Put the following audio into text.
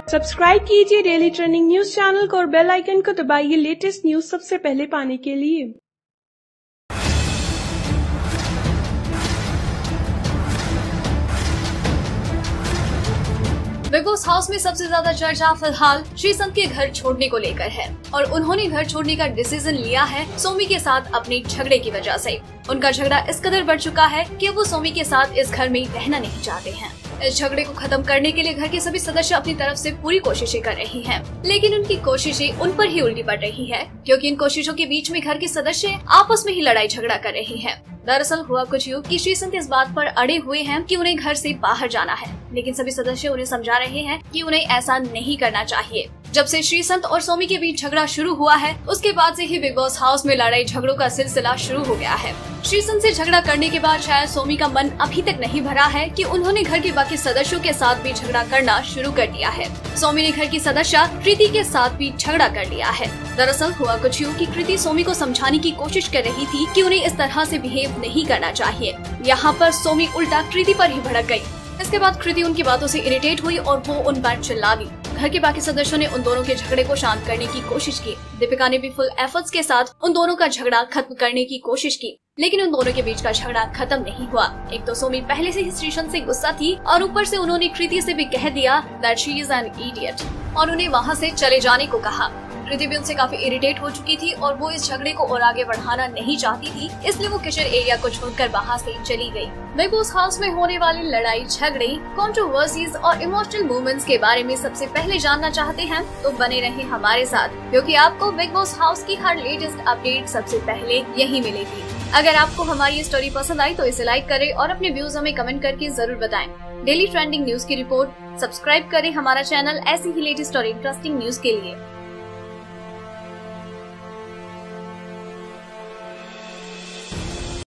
Subscribe कीजिए daily trending news channel को और बेल आइकन को दबाइए लेटेस्ट न्यूज सबसे पहले पाने के लिए। बिग बॉस हाउस में सबसे ज्यादा चर्चा फिलहाल श्रीसंत के घर छोड़ने को लेकर है और उन्होंने घर छोड़ने का डिसीजन लिया है सोमी के साथ अपने झगड़े की वजह से। उनका झगड़ा इस कदर बढ़ चुका है कि वो सोमी के साथ इस घर में रहना नहीं चाहते हैं। इस झगड़े को खत्म करने के लिए घर के सभी सदस्य अपनी तरफ से पूरी कोशिशें कर रही हैं, लेकिन उनकी कोशिशें उन पर ही उल्टी पड़ रही है क्योंकि इन कोशिशों के बीच में घर के सदस्य आपस में ही लड़ाई झगड़ा कर रहे हैं। दरअसल हुआ कुछ यूं कि श्रीसंत इस बात पर अड़े हुए हैं कि उन्हें घर से बाहर जाना है, लेकिन सभी सदस्य उन्हें समझा रहे हैं कि उन्हें ऐसा नहीं करना चाहिए। जब से श्रीसंत और सोमी के बीच झगड़ा शुरू हुआ है, उसके बाद से ही बिग बॉस हाउस में लड़ाई झगड़ों का सिलसिला शुरू हो गया है। श्रीसंत से झगड़ा करने के बाद शायद सोमी का मन अभी तक नहीं भरा है कि उन्होंने घर के बाकी सदस्यों के साथ भी झगड़ा करना शुरू कर दिया है। सोमी ने घर की सदस्य कृति के साथ भी झगड़ा कर लिया है। दरअसल हुआ कुछ यूं कि कृति सोमी को समझाने की कोशिश कर रही थी कि उन्हें इस तरह से बिहेव नहीं करना चाहिए। यहाँ पर सोमी उल्टा कृति पर ही भड़क गयी। इसके बाद कृति उनकी बातों से इरिटेट हुई और वो उन पर चिल्ला दी। घर के बाकी सदस्यों ने उन दोनों के झगड़े को शांत करने की कोशिश की। दीपिका ने भी फुल एफर्ट्स के साथ उन दोनों का झगड़ा खत्म करने की कोशिश की, लेकिन उन दोनों के बीच का झगड़ा खत्म नहीं हुआ। एक तो सोमी पहले से ही श्रीसंत से गुस्सा थी और ऊपर से उन्होंने कृति से भी कह दिया that she is an idiot और उन्हें वहाँ से चले जाने को कहा। कृति भी उनसे काफी इरिटेट हो चुकी थी और वो इस झगड़े को और आगे बढ़ाना नहीं चाहती थी, इसलिए वो किचन एरिया को छोड़कर वहाँ से चली गई। बिग बॉस हाउस में होने वाली लड़ाई झगड़े, कंट्रोवर्सीज और इमोशनल मूवमेंट्स के बारे में सबसे पहले जानना चाहते हैं तो बने रहें हमारे साथ, क्योंकि आपको बिग बॉस हाउस की हर लेटेस्ट अपडेट सबसे पहले यही मिलेगी। अगर आपको हमारी ये स्टोरी पसंद आई तो इसे लाइक करें और अपने व्यूज हमें कमेंट करके जरूर बताएं। डेली ट्रेंडिंग न्यूज की रिपोर्ट सब्सक्राइब करें हमारा चैनल ऐसी ही लेटेस्ट और इंटरेस्टिंग न्यूज के लिए।